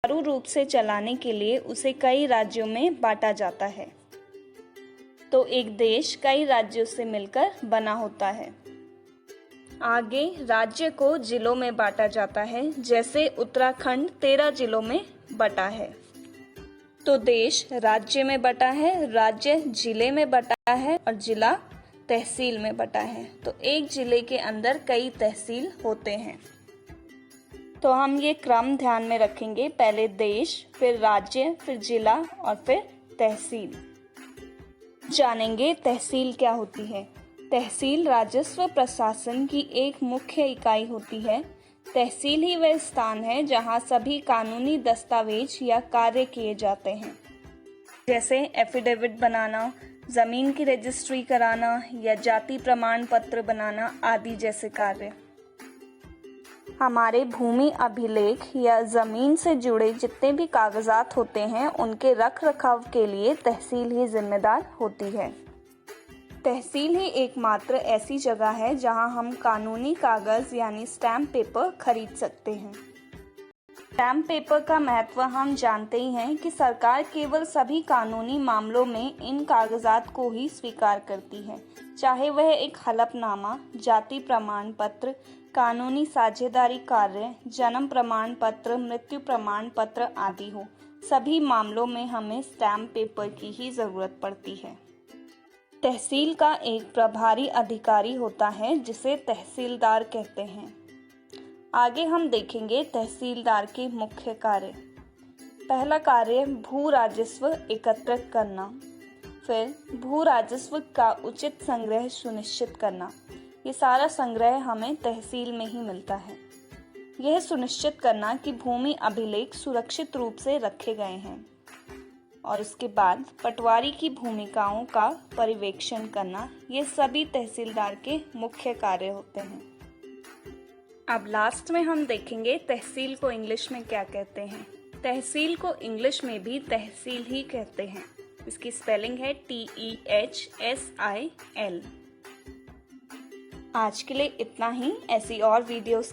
सुचारू रूप से चलाने के लिए उसे कई राज्यों में बांटा जाता है। तो एक देश कई राज्यों से मिलकर बना होता है। आगे राज्य को जिलों में बांटा जाता है, जैसे उत्तराखंड 13 जिलों में बटा है। तो देश राज्य में बटा है, राज्य जिले में बटा है और जिला तहसील में बटा है। तो एक जिले के अंदर कई तहसील होते हैं। तो हम ये क्रम ध्यान में रखेंगे, पहले देश, फिर राज्य, फिर जिला और फिर तहसील। जानेंगे तहसील क्या होती है। तहसील राजस्व प्रशासन की एक मुख्य इकाई होती है। तहसील ही वह स्थान है जहां सभी कानूनी दस्तावेज या कार्य किए जाते हैं, जैसे एफिडेविट बनाना, जमीन की रजिस्ट्री कराना या जाति प्रमाण पत्र बनाना आदि जैसे कार्य। हमारे भूमि अभिलेख या जमीन से जुड़े जितने भी कागजात होते हैं, उनके रख रखाव के लिए तहसील ही जिम्मेदार होती है। तहसील ही एकमात्र ऐसी जगह है जहां हम कानूनी कागज यानी स्टैम्प पेपर खरीद सकते हैं। स्टैम्प पेपर का महत्व हम जानते ही हैं कि सरकार केवल सभी कानूनी मामलों में इन कागजात को ही स्वीकार करती है, चाहे वह एक हलफनामा, जाति प्रमाण पत्र, कानूनी साझेदारी कार्य, जन्म प्रमाण पत्र, मृत्यु प्रमाण पत्र आदि हो। सभी मामलों में हमें स्टैम्प पेपर की ही जरूरत पड़ती है। तहसील का एक प्रभारी अधिकारी होता है जिसे तहसीलदार कहते हैं। आगे हम देखेंगे तहसीलदार के मुख्य कार्य। पहला कार्य भू राजस्व एकत्रित करना, फिर भू राजस्व का उचित संग्रह सुनिश्चित करना। ये सारा संग्रह हमें तहसील में ही मिलता है। यह सुनिश्चित करना कि भूमि अभिलेख सुरक्षित रूप से रखे गए हैं, और उसके बाद पटवारी की भूमिकाओं का पर्यवेक्षण करना। ये सभी तहसीलदार के मुख्य कार्य होते हैं। अब लास्ट में हम देखेंगे तहसील को इंग्लिश में क्या कहते हैं। तहसील को इंग्लिश में भी तहसील ही कहते हैं। इसकी स्पेलिंग है TEHSIL। आज के लिए इतना ही। ऐसी और वीडियोस